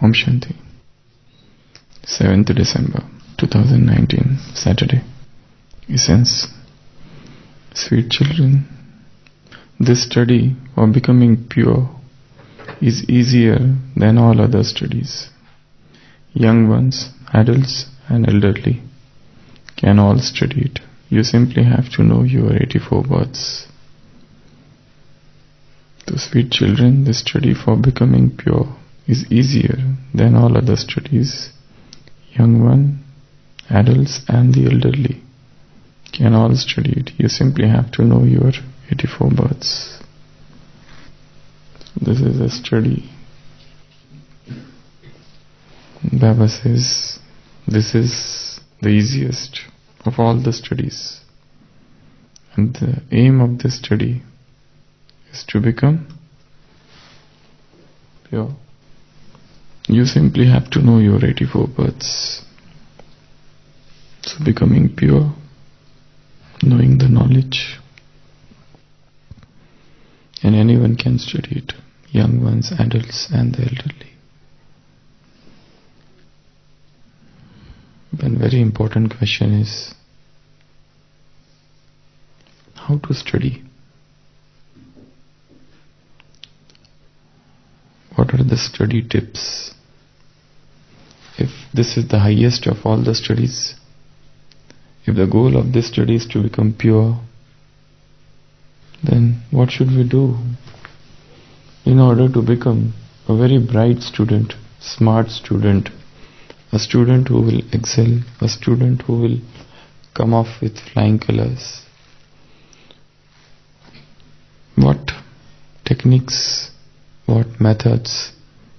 Om Shanti. 7th December 2019, Saturday. Essence. Sweet children, this study of becoming pure is easier than all other studies. Young ones, adults and elderly can all study it. You simply have to know your 84 births. So sweet children, this study for becoming pure is easier than all other studies. Young one, adults and the elderly can all study it. You simply have to know your 84 births. This is a study. Baba says this is the easiest of all the studies. And the aim of this study is to become pure. You simply have to know your 84 births. So becoming pure, knowing the knowledge, and anyone can study it, young ones, adults and the elderly. One very important question is how to study. What are the study tips? If this is the highest of all the studies, if the goal of this study is to become pure, then what should we do in order to become a very bright student, smart student, a student who will excel, a student who will come off with flying colors? What techniques, what methods,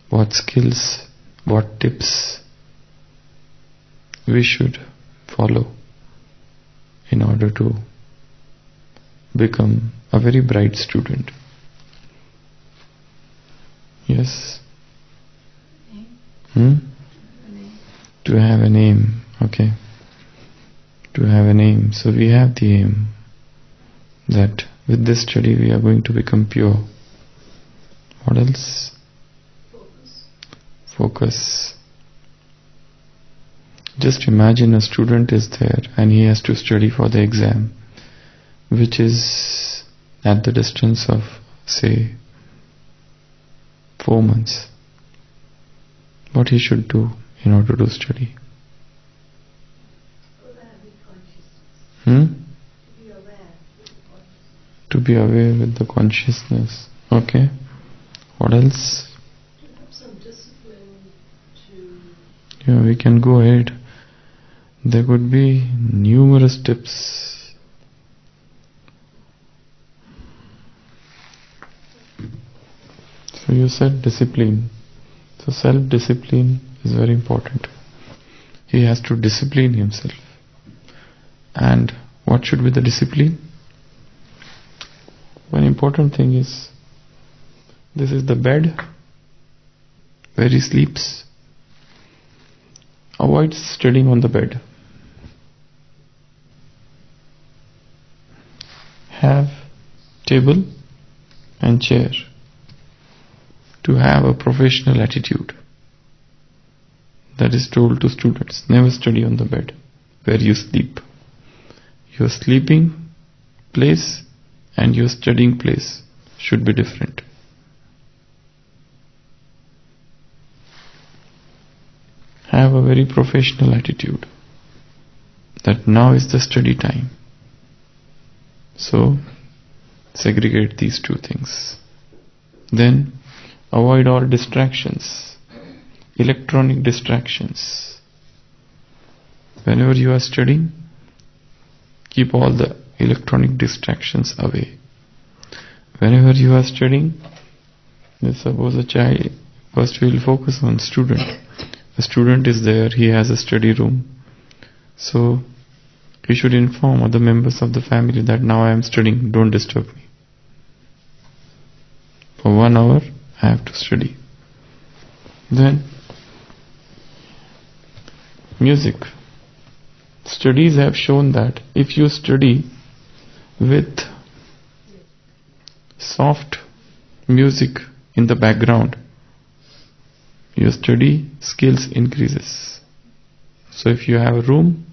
what skills, what tips we should follow in order to become a very bright student? Yes? To have an aim, okay. To have an aim. So we have the aim that with this study we are going to become pure. What else? Focus. Just imagine a student is there and he has to study for the exam, which is at the distance of, say, 4 months. What he should do in order to study? To be aware with the consciousness. Okay. What else? To have some discipline to... Yeah, we can go ahead. There could be numerous tips. So you said discipline. So self-discipline is very important. He has to discipline himself. And what should be the discipline? One important thing is, this is the bed where he sleeps. Avoid studying on the bed. Have table and chair. To have a professional attitude. That is told to students. Never study on the bed where you sleep. Your sleeping place and your studying place should be different. Have a very professional attitude that now is the study time. So, segregate these two things. Then, avoid all distractions, electronic distractions. Whenever you are studying, keep all the electronic distractions away. Whenever you are studying, let's suppose a child, first we will focus on student. A student is there, he has a study room. So, he should inform other members of the family that now I am studying, don't disturb me. For 1 hour, I have to study. Then, music. Studies have shown that if you study with soft music in the background, your study skills increases. So if you have a room,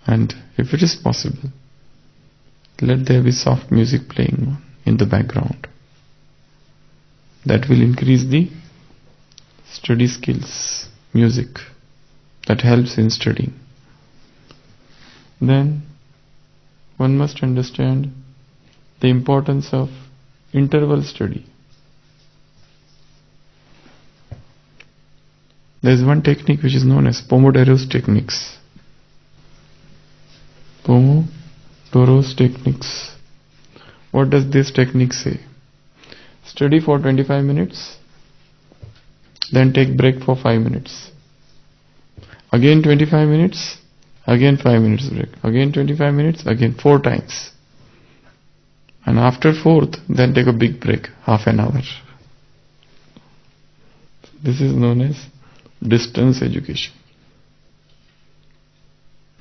and if it is possible, let there be soft music playing in the background. That will increase the study skills, music, that helps in studying. Then one must understand the importance of interval study. There is one technique which is known as Pomodoro's techniques. Pomodoro's techniques. What does this technique say? Study for 25 minutes, then take break for 5 minutes. Again 25 minutes, again 5 minutes break. Again 25 minutes, again 4 times. And after 4th, then take a big break, half an hour. This is known as distance education.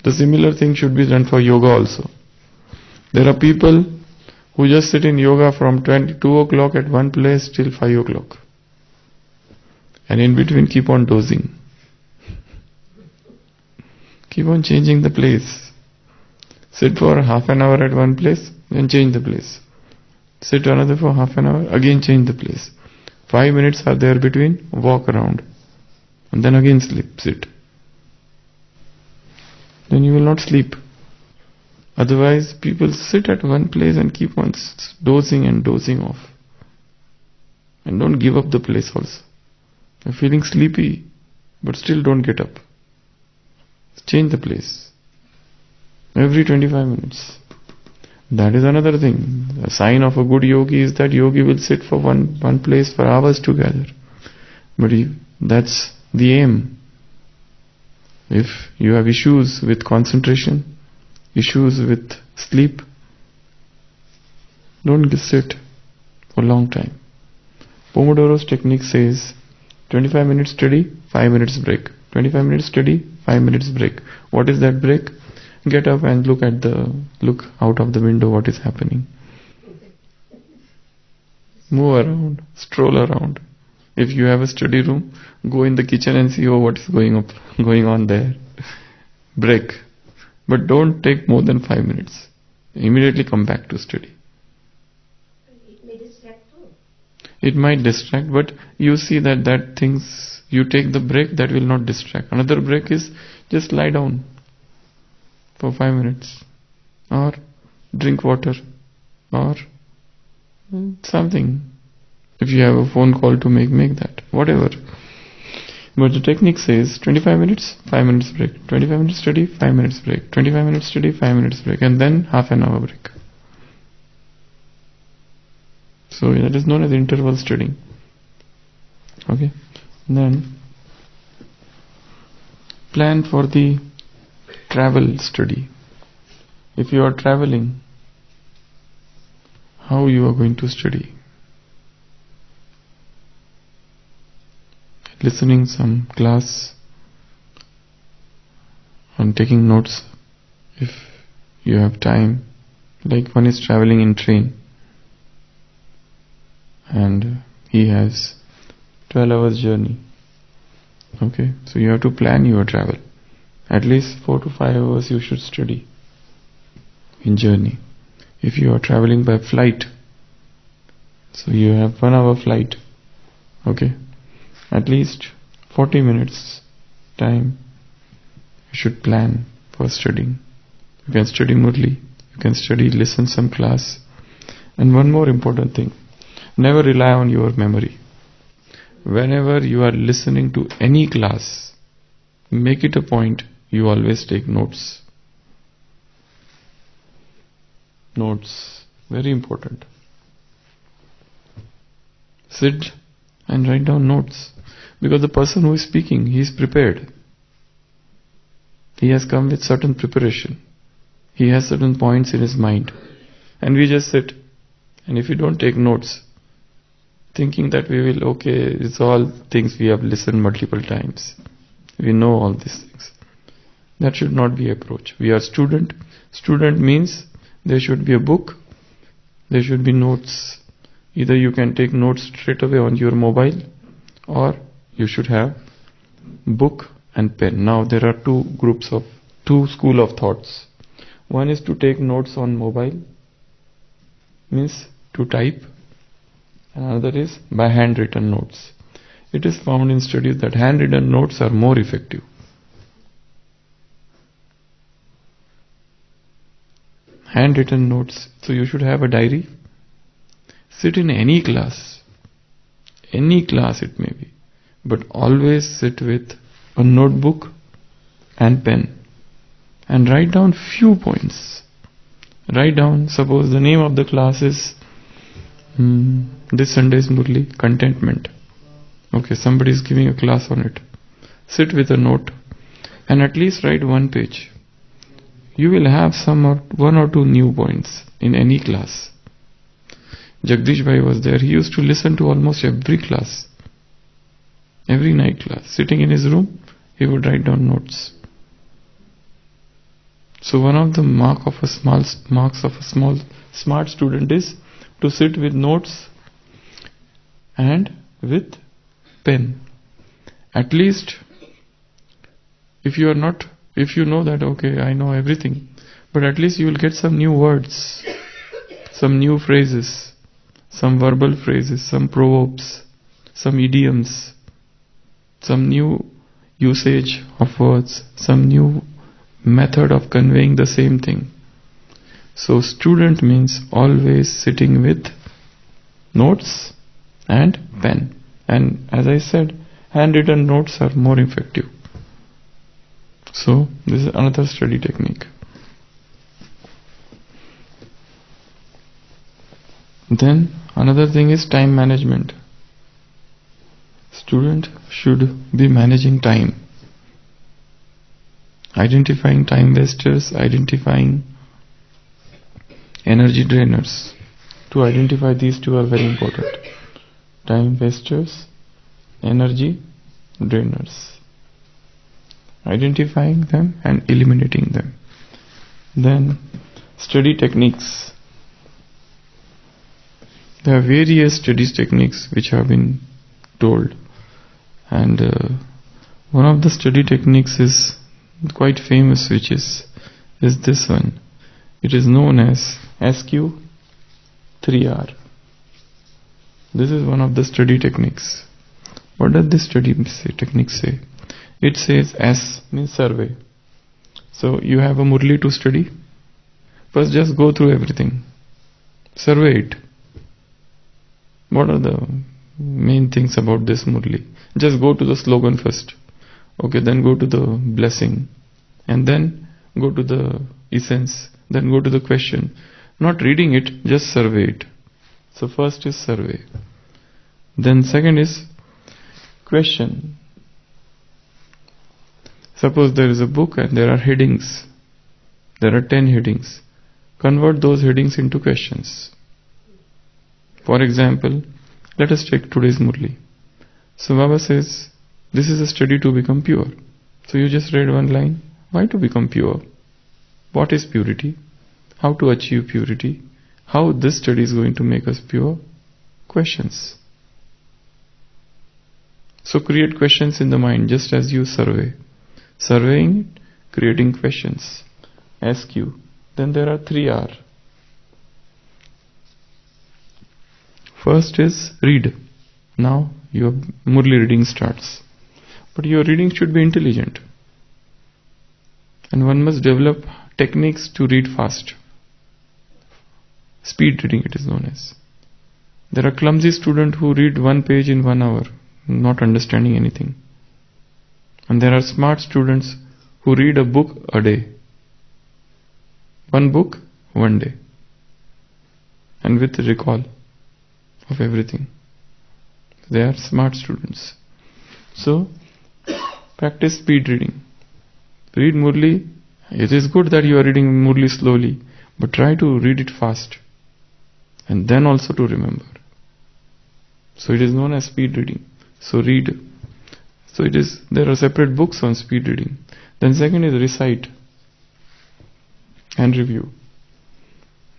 The similar thing should be done for yoga also. There are people who just sit in yoga from 2 o'clock at one place till 5 o'clock. And in between keep on dozing. Keep on changing the place. Sit for half an hour at one place, then change the place. Sit another for half an hour, again change the place. 5 minutes are there between, walk around. And then again sit. Then you will not sleep. Otherwise, people sit at one place and keep on dozing and dozing off. And don't give up the place also. You're feeling sleepy, but still don't get up. Change the place. Every 25 minutes. That is another thing. A sign of a good yogi is that yogi will sit for one place for hours together. But that's the aim. If you have issues with concentration, issues with sleep, don't sit for a long time. Pomodoro's technique says 25 minutes study, 5 minutes break. 25 minutes study, 5 minutes break. What is that break? Get up and look out of the window what is happening. Move around, stroll around. If you have a study room, go in the kitchen and see what is going on there. Break. But don't take more than 5 minutes. Immediately come back to study. It may distract too. It might distract, but you see that things, you take the break, that will not distract. Another break is just lie down for 5 minutes. Or drink water. Or something. If you have a phone call to make that. Whatever. But the technique says 25 minutes, 5 minutes break. 25 minutes study, 5 minutes break. 25 minutes study, 5 minutes break. And then half an hour break. So that is known as interval studying. Okay. Then plan for the travel study. If you are traveling, how you are going to study? Listening some class and taking notes if you have time. Like one is traveling in train and he has 12 hours journey. Okay, so you have to plan your travel. At least 4 to 5 hours you should study in journey. If you are traveling by flight, so you have 1 hour flight. Okay, at least 40 minutes time you should plan for studying. You can study Murli, you can listen some class. And one more important thing, never rely on your memory. Whenever you are listening to any class, make it a point, you always take notes. Notes, very important. Sit and write down notes. Because the person who is speaking, he is prepared. He has come with certain preparation. He has certain points in his mind. And we just sit. And if we don't take notes, thinking that we will, it's all things we have listened multiple times. We know all these things. That should not be approach. We are student. Student means there should be a book, there should be notes, Either you can take notes straight away on your mobile, or you should have book and pen. Now there are two school of thoughts. One is to take notes on mobile, means to type, and another is by handwritten notes. It is found in studies that handwritten notes are more effective. Handwritten notes. So you should have a diary. Sit in any class it may be, but always sit with a notebook and pen and write down few points. Write down, suppose the name of the class is this Sunday's Murli, contentment. Okay, somebody is giving a class on it. Sit with a note and at least write one page. You will have one or two new points in any class. Jagdish Bhai was there. He used to listen to almost every class, every night class. Sitting in his room, he would write down notes. So one of the marks of a smart student is to sit with notes and with pen. At least, if you know that, okay, I know everything, but at least you will get some new words, some new phrases, some verbal phrases, some proverbs, some idioms, some new usage of words, some new method of conveying the same thing. So student means always sitting with notes and pen. And as I said, handwritten notes are more effective. So this is another study technique. Then another thing is time management. Student should be managing time. Identifying time wasters, identifying energy drainers. To identify these two are very important. Time wasters, energy drainers. Identifying them and eliminating them. Then study techniques. There are various study techniques which have been told, and one of the study techniques is quite famous, which is this one. It is known as SQ 3R. This is one of the study techniques. What does this study technique say? It says S means survey. So you have a Murli to study. First just go through everything. Survey it. What are the main things about this Murli? Just go to the slogan first. Okay, then go to the blessing. And then go to the essence. Then go to the question. Not reading it, just survey it. So first is survey. Then second is question. Suppose there is a book and there are headings. There are 10 headings. Convert those headings into questions. For example, let us take today's Murli. So Baba says, this is a study to become pure. So you just read one line. Why to become pure? What is purity? How to achieve purity? How this study is going to make us pure? Questions. So create questions in the mind just as you survey. Surveying, creating questions. SQ. Then there are 3R. First is read. Now your Murli reading starts. But your reading should be intelligent. And one must develop techniques to read fast. Speed reading it is known as. There are clumsy students who read one page in 1 hour, not understanding anything. And there are smart students who read a book a day. One book, 1 day. And with recall of everything. They are smart students. So, practice speed reading. Read Murli. It is good that you are reading Murli slowly, but try to read it fast. And then also to remember. So it is known as speed reading. So read. So there are separate books on speed reading. Then second is recite and review.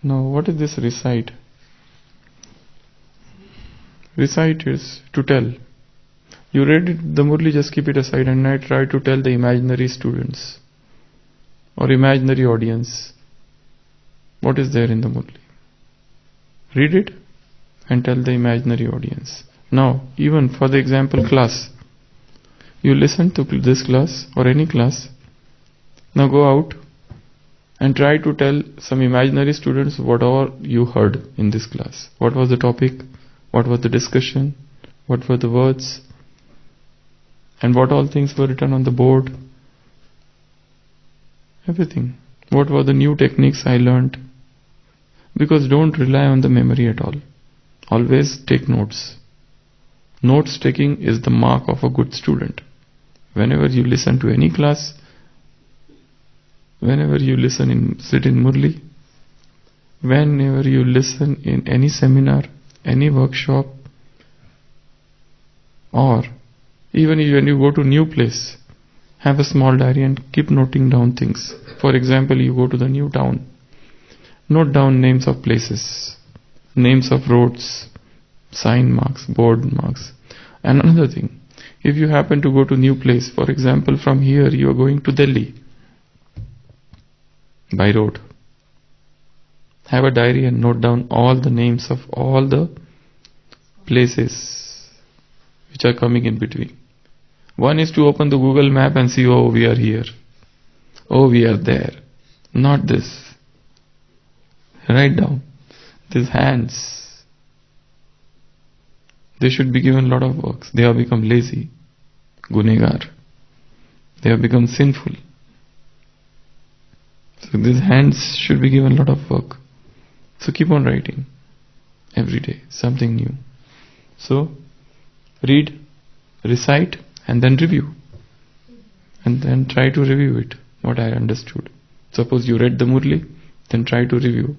Now what is this recite? Recite is to tell. You read it, the Murli, just keep it aside and now try to tell the imaginary students or imaginary audience what is there in the Murli. Read it and tell the imaginary audience. Now, even for the example class, you listen to this class or any class. Now go out and try to tell some imaginary students whatever you heard in this class. What was the topic? What was the discussion? What were the words? And what all things were written on the board? Everything. What were the new techniques I learned? Because don't rely on the memory at all. Always take notes. Notes taking is the mark of a good student. Whenever you listen to any class, whenever you sit in Murli, whenever you listen in any seminar, any workshop, or even when you go to new place, have a small diary and keep noting down things. For example, you go to the new town. Note down names of places, names of roads, sign marks, board marks. And another thing, if you happen to go to new place, for example, from here you are going to Delhi by road, have a diary and note down all the names of all the places which are coming in between. One is to open the Google map and see, oh, we are here. Oh, we are there. Not this. Write down. These hands, they should be given a lot of works. They have become lazy, gunegar. They have become sinful. So these hands should be given a lot of work. So keep on writing every day, something new. So read, recite, and then review. And then try to review it, what I understood. Suppose you read the Murli, then try to review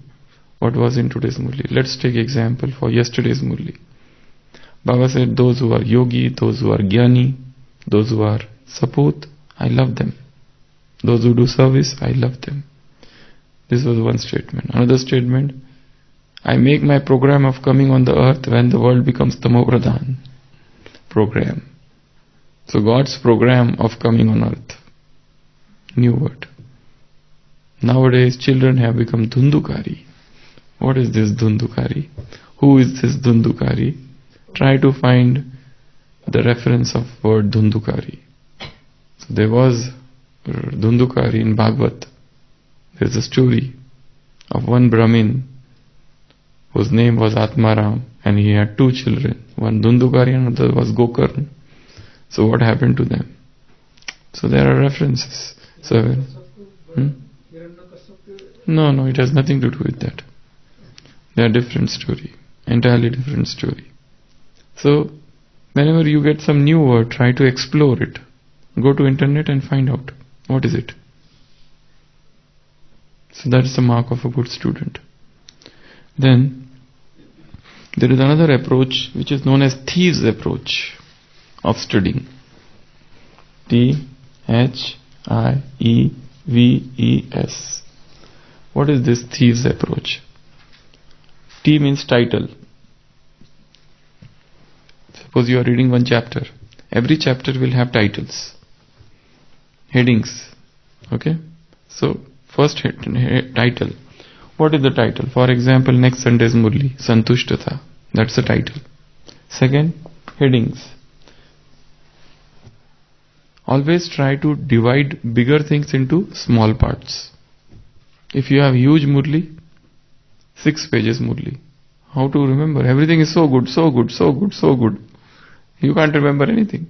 what was in today's Murli. Let's take example for yesterday's Murli. Baba said, those who are yogi, those who are jnani, those who are saput, I love them. Those who do service, I love them. This was one statement. Another statement, I make my program of coming on the earth when the world becomes Tamopradhan program. So God's program of coming on earth. New word. Nowadays children have become Dhundukari. What is this Dhundukari? Who is this Dhundukari? Try to find the reference of word Dhundukari. So there was Dhundukari in Bhagavad. There is a story of one Brahmin whose name was Atmaram and he had two children. One Dhundukari and another was Gokarn. So what happened to them? So there are references. So, No, it has nothing to do with that. They are different story. Entirely different story. So, whenever you get some new word, try to explore it. Go to internet and find out. What is it? So that's the mark of a good student. Then, there is another approach which is known as thieves approach of studying. Thieves. What is this thieves approach? T means title. Suppose you are reading one chapter. Every chapter will have titles, headings. Okay? So, first title. What is the title? For example, next Sunday's Murli, Santushtata. That's the title. Second, headings. Always try to divide bigger things into small parts. If you have huge Murli, 6 pages Murli, how to remember? Everything is so good. You can't remember anything.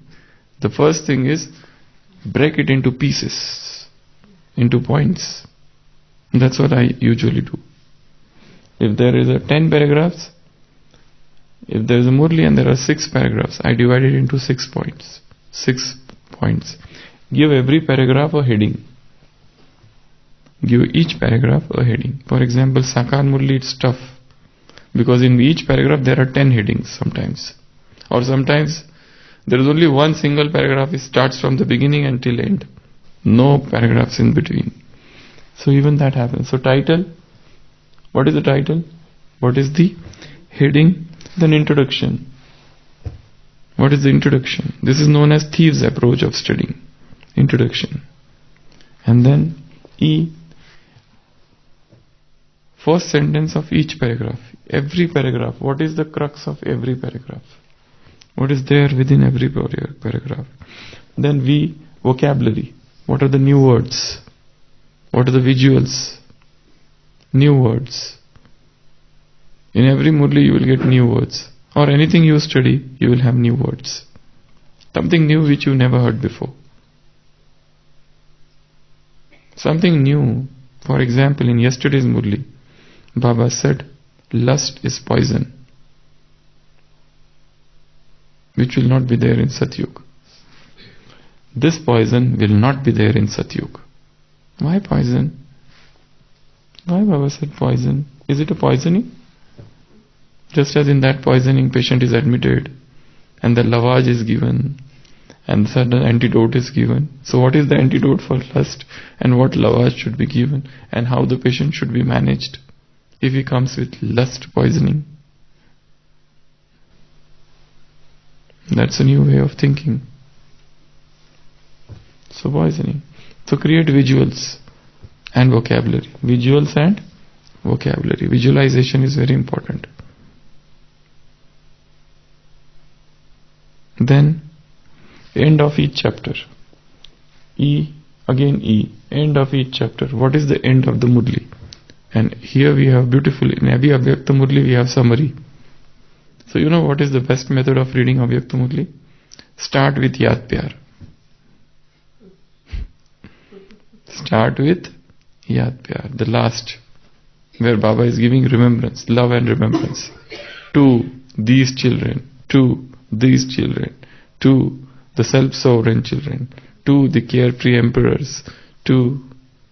The first thing is, break it into pieces, into points. That's what I usually do. If there is 10 paragraphs, if there is a Murli and there are 6 paragraphs, I divide it into 6 points. 6 points. Give every paragraph a heading. Give each paragraph a heading. For example, Sakar Murli, it's tough. Because in each paragraph there are 10 headings sometimes. Or sometimes there is only one single paragraph. It starts from the beginning until end. No paragraphs in between. So even that happens. So title. What is the title? What is the heading? Then introduction. What is the introduction? This is known as thieves' approach of studying. Introduction. And then E, first sentence of each paragraph. Every paragraph. What is the crux of every paragraph? What is there within every paragraph? Then V, vocabulary. What are the new words? What are the visuals? New words. In every murli you will get new words. Or anything you study, you will have new words. Something new which you never heard before. Something new. For example, in yesterday's murli, Baba said, lust is poison, which will not be there in Satyug. This poison will not be there in Satyug. Why poison? Why Baba said poison? Is it a poisoning? Just as in that poisoning, patient is admitted and the lavage is given and certain antidote is given. So what is the antidote for lust and what lavage should be given and how the patient should be managed if he comes with lust poisoning? That's a new way of thinking. So poisoning. So create visuals and vocabulary. Visuals and vocabulary. Visualization is very important. Then, end of each chapter. E, again E, end of each chapter. What is the end of the murli? And here we have beautiful, in every Avyakta murli we have summary. So you know what is the best method of reading Avyakta murli? Start with Yad Pyar. Start with Yad Pyar, the last, where Baba is giving remembrance, love and remembrance to these children, to these children, to the self-sovereign children, to the carefree emperors, to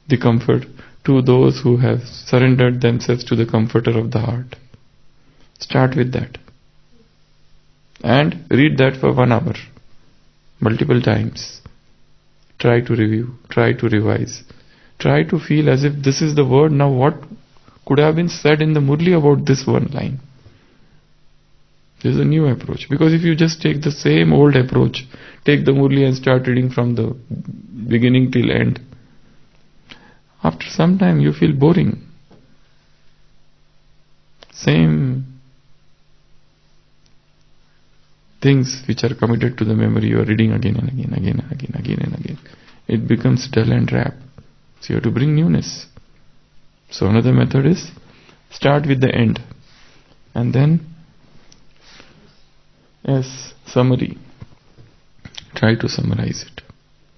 the comfort, to those who have surrendered themselves to the comforter of the heart. Start with that. And read that for 1 hour, multiple times. Try to review, try to revise. Try to feel as if this is the word, now what could have been said in the murli about this one line? This is a new approach. Because if you just take the same old approach, take the murli and start reading from the beginning till end, after some time you feel boring. Same things which are committed to the memory you are reading again and again, again and again, again and again. It becomes dull and drab. So you have to bring newness. So another method is start with the end and then as summary, try to summarize it.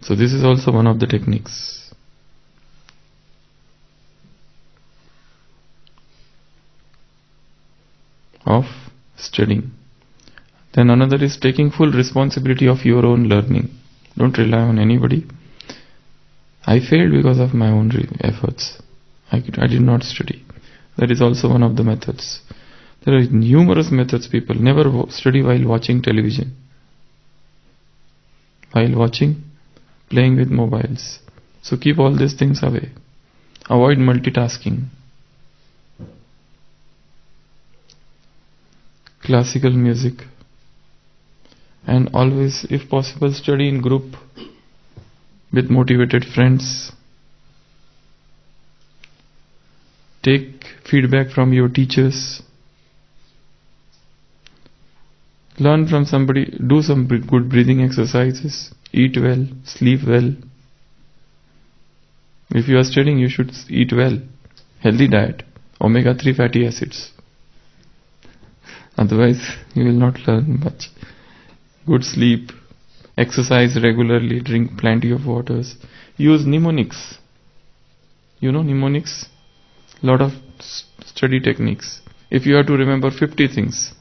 So this is also one of the techniques. Of studying. Then another is taking full responsibility of your own learning. Don't rely on anybody. I failed because of my own efforts. I did not study. That is also one of the methods. There are numerous methods. People never study while watching television, while watching, playing with mobiles. So keep all these things away. Avoid multitasking. Classical music. And always, if possible, study in group with motivated friends. Take feedback from your teachers. Learn from somebody, do some good breathing exercises, eat well, sleep well. If you are studying, you should eat well, healthy diet, omega-3 fatty acids. Otherwise, you will not learn much. Good sleep, exercise regularly, drink plenty of waters. Use mnemonics. You know mnemonics? Lot of study techniques. If you have to remember 50 things,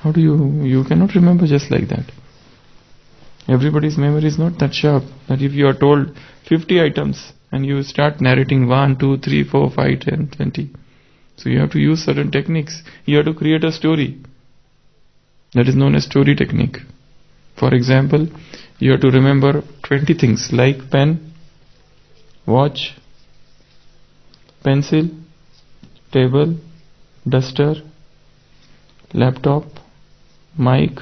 how do you cannot remember just like that. Everybody's memory is not that sharp that if you are told 50 items and you start narrating 1, 2, 3, 4, 5, 10, 20. So you have to use certain techniques. You have to create a story. That is known as story technique. For example, you have to remember 20 things like pen, watch, pencil, table, duster, laptop, mic,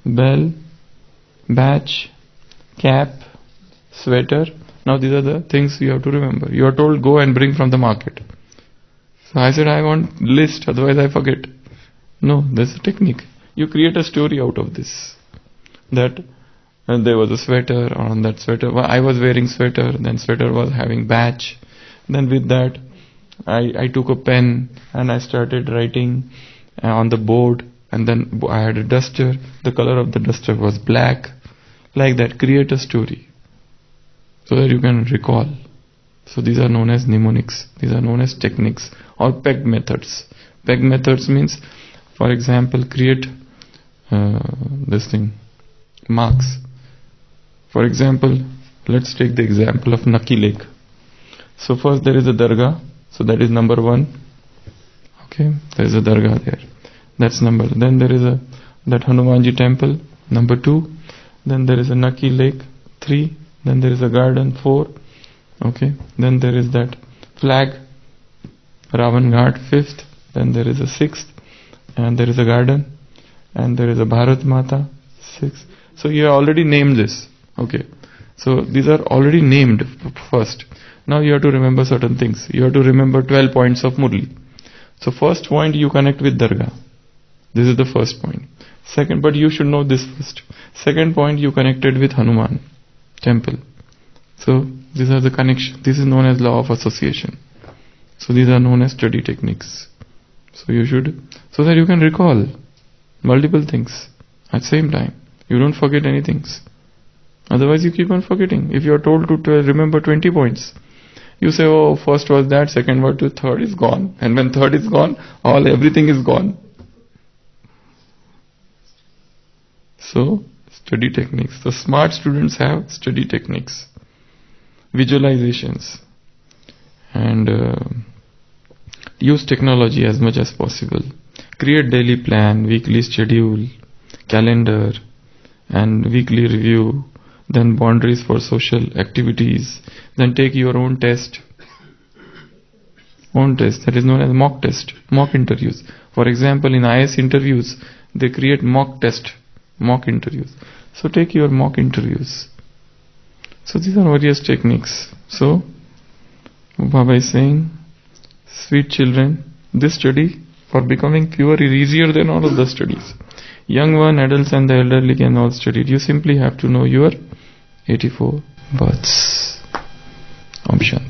bell, badge, cap, sweater. Now these are the things you have to remember. You are told go and bring from the market. So I said I want list, otherwise I forget. No, there's a technique. You create a story out of this. That there was a sweater, on that sweater I was wearing sweater, then sweater was having badge. Then with that I took a pen and I started writing on the board, and then I had a duster. The color of the duster was black. Like that, create a story so that you can recall. So these are known as mnemonics. These are known as techniques or peg methods. Peg methods means, for example, create marks. For example, let's take the example of Naki Lake. So first there is a dargah. So that is number 1. Okay, there is a dargah there. That's number. Then there is that Hanumanji temple, number 2. Then there is a Naki Lake, 3. Then there is a garden, 4. Okay. Then there is that flag, Ravan Ghat, 5th. Then there is a 6th. And there is a garden. And there is a Bharat Mata, 6th. So you have already named this. Okay. So these are already named first. Now you have to remember certain things. You have to remember 12 points of Murli. So first point you connect with Dargah. This is the first point. Second, but you should know this first. Second point you connected with Hanuman temple. So these are the connection. This is known as law of association. So these are known as study techniques. So you should, so that you can recall multiple things at the same time. You don't forget anything. Otherwise you keep on forgetting. If you are told to remember 20 points, you say, oh, first was that, second was to third is gone. And when third is gone, everything is gone. So, study techniques. The smart students have study techniques, visualizations, and use technology as much as possible. Create daily plan, weekly schedule, calendar, and weekly review. Then boundaries for social activities. Then take your own test. Own test, that is known as mock test, mock interviews. For example, in IS interviews, they create mock test, mock interviews. So take your mock interviews. So these are various techniques. So, Baba is saying, sweet children, this study for becoming pure is easier than all of the studies. Young one, adults and the elderly can all study it. You simply have to know your 84 births. Om Shanti.